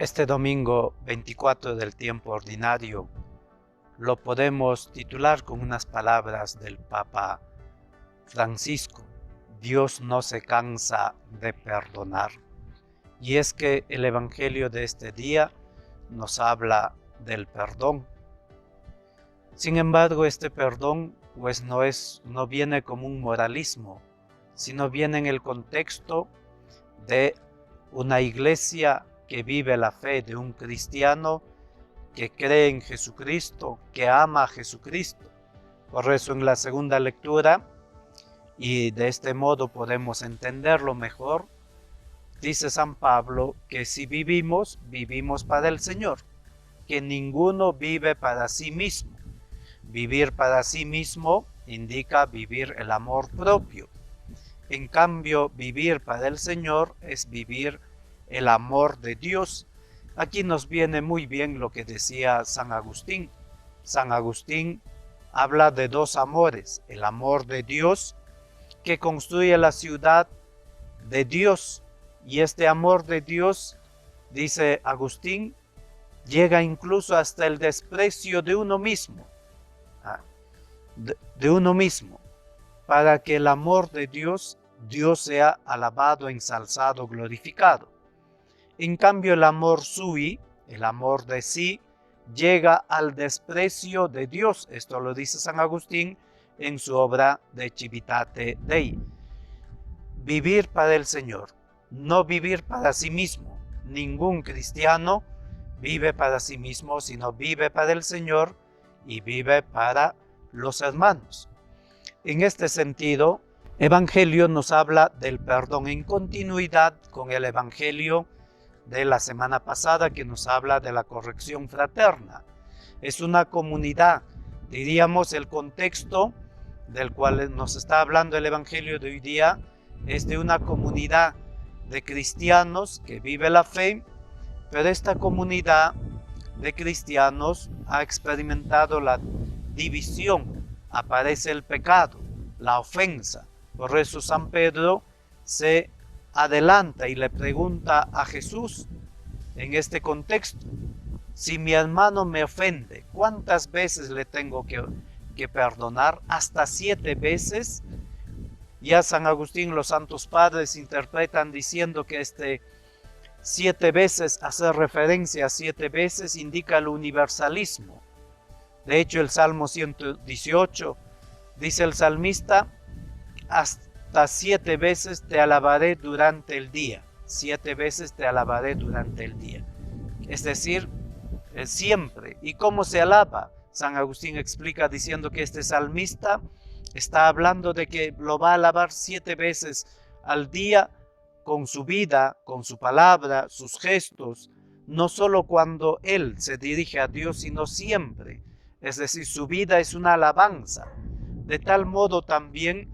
Este domingo 24 del tiempo ordinario lo podemos titular con unas palabras del Papa Francisco: Dios no se cansa de perdonar. Y es que el Evangelio de este día nos habla del perdón. Sin embargo, este perdón pues no viene como un moralismo, sino viene en el contexto de una iglesia que vive la fe, de un cristiano que cree en Jesucristo, que ama a Jesucristo. Por eso en la segunda lectura, y de este modo podemos entenderlo mejor, dice San Pablo que si vivimos, vivimos para el Señor, que ninguno vive para sí mismo. Vivir para sí mismo indica vivir el amor propio. En cambio, vivir para el Señor es vivir el amor de Dios. Aquí nos viene muy bien lo que decía San Agustín. San Agustín habla de dos amores: el amor de Dios, que construye la ciudad de Dios, y este amor de Dios, dice Agustín, llega incluso hasta el desprecio de uno mismo, de uno mismo, para que el amor de Dios sea alabado, ensalzado, glorificado. En cambio, el amor sui, el amor de sí, llega al desprecio de Dios. Esto lo dice San Agustín en su obra de Civitate Dei. Vivir para el Señor, no vivir para sí mismo. Ningún cristiano vive para sí mismo, sino vive para el Señor y vive para los hermanos. En este sentido, Evangelio nos habla del perdón en continuidad con el Evangelio de la semana pasada, que nos habla de la corrección fraterna. Es una comunidad, diríamos, el contexto del cual nos está hablando el Evangelio de hoy día es de una comunidad de cristianos que vive la fe, pero esta comunidad de cristianos ha experimentado la división, aparece el pecado, la ofensa. Por eso San Pedro se adelanta y le pregunta a Jesús en este contexto: si mi hermano me ofende, ¿cuántas veces le tengo que perdonar? ¿Hasta 7 veces? Ya San Agustín, los santos padres interpretan diciendo que 7 veces, hacer referencia a 7 veces, indica el universalismo. De hecho, el Salmo 118, dice el salmista: hasta 7 veces te alabaré durante el día. 7 veces te alabaré durante el día. Es decir, siempre. ¿Y cómo se alaba? San Agustín explica diciendo que este salmista está hablando de que lo va a alabar 7 veces al día, con su vida, con su palabra, sus gestos, no solo cuando él se dirige a Dios, sino siempre. Es decir, su vida es una alabanza. De tal modo también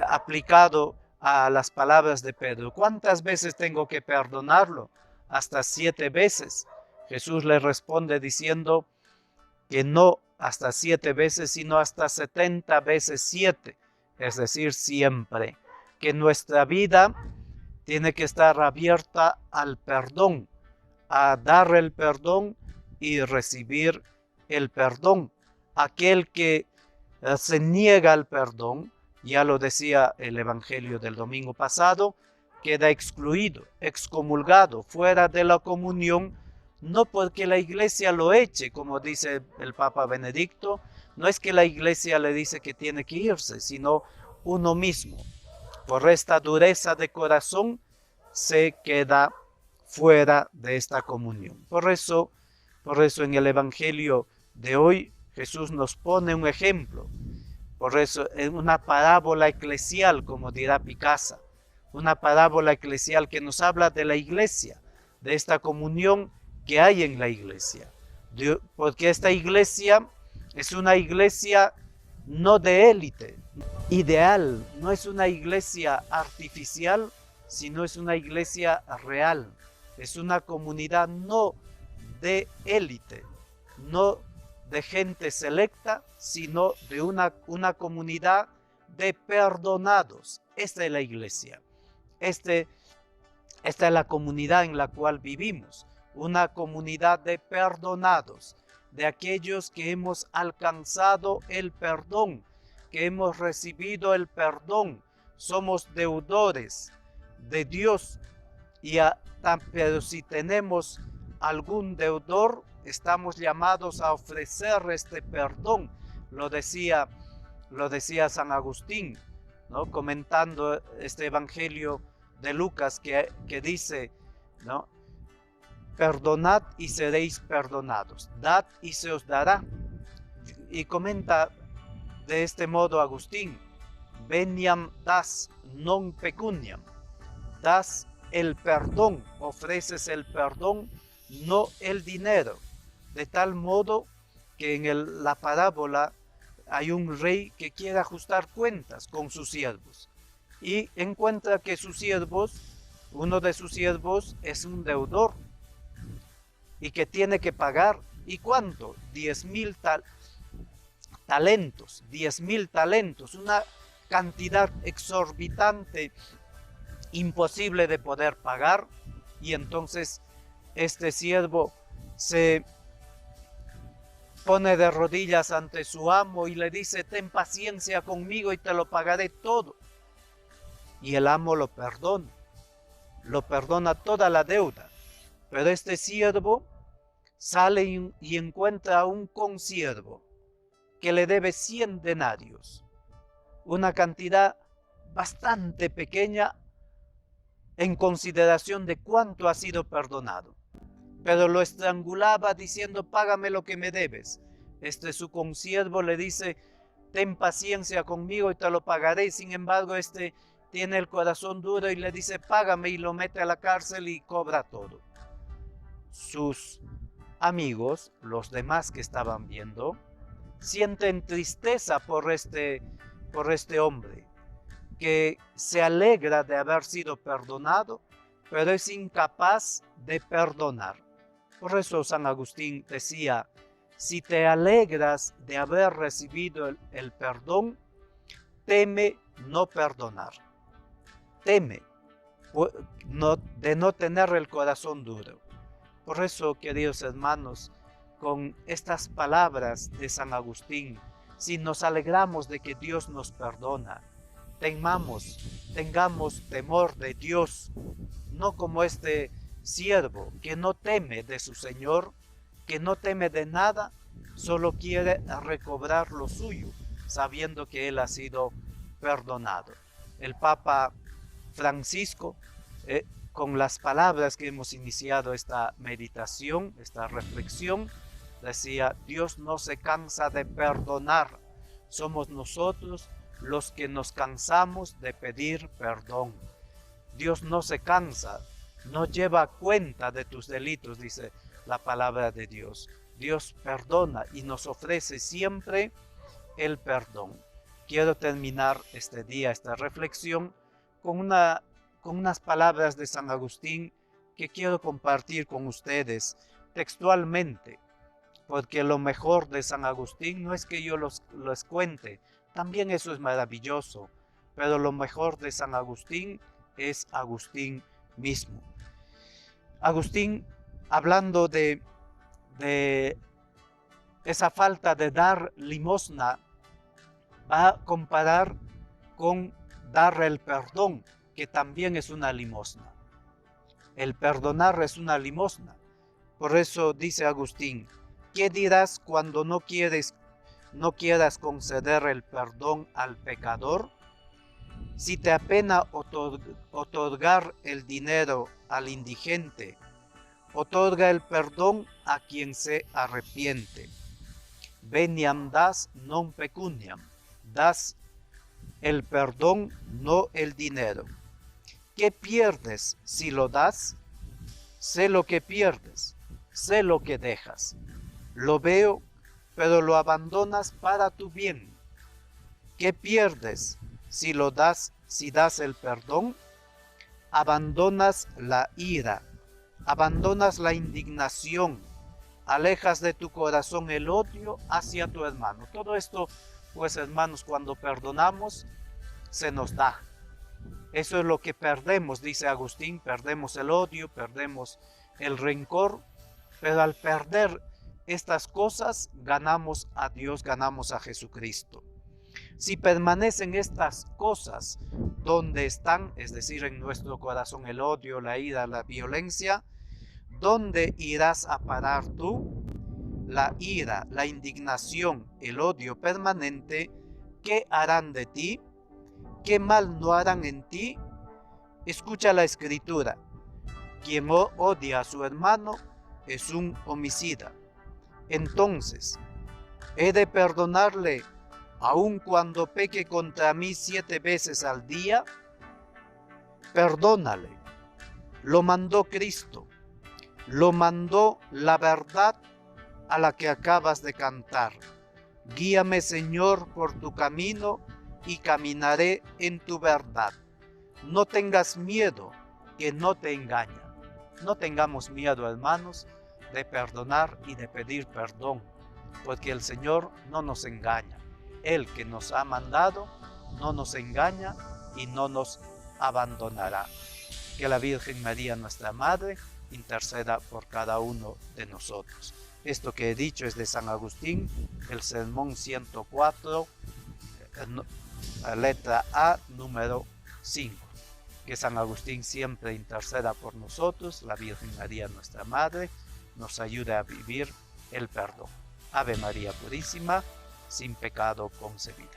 aplicado a las palabras de Pedro: ¿cuántas veces tengo que perdonarlo? Hasta 7 veces. Jesús le responde diciendo que no hasta 7 veces, sino hasta 70 veces 7, es decir, siempre. Que nuestra vida tiene que estar abierta al perdón, a dar el perdón y recibir el perdón. Aquel que se niega al perdón, ya lo decía el Evangelio del domingo pasado, queda excluido, excomulgado, fuera de la comunión, no porque la iglesia lo eche, como dice el Papa Benedicto. No es que la iglesia le dice que tiene que irse, sino uno mismo, por esta dureza de corazón, se queda fuera de esta comunión. Por eso en el Evangelio de hoy Jesús nos pone un ejemplo. Por eso en una parábola eclesial, como dirá Picasa, una parábola eclesial que nos habla de la iglesia, de esta comunión que hay en la iglesia. Porque esta iglesia es una iglesia no de élite, ideal, no es una iglesia artificial, sino es una iglesia real. Es una comunidad no de élite, no de gente selecta, sino de una comunidad de perdonados. Esta es la iglesia. Esta es la comunidad en la cual vivimos. una comunidad de perdonados, de aquellos que hemos alcanzado el perdón, que hemos recibido el perdón. Somos deudores de Dios, pero si tenemos algún deudor, estamos llamados a ofrecer este perdón. Lo decía San Agustín, ¿no? Comentando este evangelio de Lucas que dice, ¿no? Perdonad y seréis perdonados, dad y se os dará. Y comenta de este modo Agustín: veniam das non pecuniam, das el perdón, ofreces el perdón, no el dinero. De tal modo que en la parábola hay un rey que quiere ajustar cuentas con sus siervos y encuentra que uno de sus siervos es un deudor y que tiene que pagar. ¿Y cuánto? 10,000 talentos, 10,000 talentos, una cantidad exorbitante, imposible de poder pagar. Y entonces este siervo se pone de rodillas ante su amo y le dice: ten paciencia conmigo y te lo pagaré todo. Y el amo lo perdona toda la deuda. Pero este siervo sale y encuentra a un consiervo que le debe 100 denarios, una cantidad bastante pequeña en consideración de cuánto ha sido perdonado. Pero lo estrangulaba diciendo: págame lo que me debes. Su consiervo le dice: ten paciencia conmigo y te lo pagaré. Sin embargo, tiene el corazón duro y le dice: págame, y lo mete a la cárcel y cobra todo. Sus amigos, los demás que estaban viendo, sienten tristeza por este hombre, que se alegra de haber sido perdonado, pero es incapaz de perdonar. Por eso San Agustín decía: si te alegras de haber recibido el perdón, teme no perdonar. Teme de no tener el corazón duro. Por eso, queridos hermanos, con estas palabras de San Agustín, si nos alegramos de que Dios nos perdona, tengamos temor de Dios, no como este siervo que no teme de su Señor, que no teme de nada, solo quiere recobrar lo suyo, sabiendo que él ha sido perdonado. El Papa Francisco, con las palabras que hemos iniciado esta meditación, esta reflexión, decía: Dios no se cansa de perdonar, somos nosotros los que nos cansamos de pedir perdón. Dios no se cansa, no lleva cuenta de tus delitos, dice la palabra de Dios. Dios perdona y nos ofrece siempre el perdón. Quiero terminar este día, esta reflexión, con unas palabras de San Agustín que quiero compartir con ustedes textualmente, porque lo mejor de San Agustín no es que yo los cuente, también eso es maravilloso, pero lo mejor de San Agustín es Agustín mismo. Agustín, hablando de esa falta de dar limosna, va a comparar con dar el perdón, que también es una limosna. El perdonar es una limosna. Por eso dice Agustín: ¿qué dirás cuando no quieras conceder el perdón al pecador? Si te apena otorgar el dinero al indigente, otorga el perdón a quien se arrepiente. Veniam das non pecuniam, das el perdón, no el dinero. ¿Qué pierdes si lo das? Sé lo que pierdes, sé lo que dejas. Lo veo, pero lo abandonas para tu bien. ¿Qué pierdes si das el perdón? Abandonas la ira, abandonas la indignación, alejas de tu corazón el odio hacia tu hermano. Todo esto, pues hermanos, cuando perdonamos, se nos da. Eso es lo que perdemos, dice Agustín: perdemos el odio, perdemos el rencor, pero al perder estas cosas ganamos a Dios, ganamos a Jesucristo. Si permanecen estas cosas donde están, es decir, en nuestro corazón el odio, la ira, la violencia, ¿dónde irás a parar tú? La ira, la indignación, el odio permanente, ¿qué harán de ti? ¿Qué mal no harán en ti? Escucha la escritura. Quien odia a su hermano es un homicida. Entonces, ¿he de perdonarle aun cuando peque contra mí 7 veces al día? Perdónale. Lo mandó Cristo. Lo mandó la verdad a la que acabas de cantar. Guíame, Señor, por tu camino y caminaré en tu verdad. No tengas miedo, que no te engaña. No tengamos miedo, hermanos, de perdonar y de pedir perdón, porque el Señor no nos engaña. Él que nos ha mandado no nos engaña y no nos abandonará. Que la Virgen María, nuestra Madre, interceda por cada uno de nosotros. Esto que he dicho es de San Agustín, el Sermón 104, letra A, número 5. Que San Agustín siempre interceda por nosotros, la Virgen María, nuestra Madre, nos ayude a vivir el perdón. Ave María Purísima, sin pecado concebida.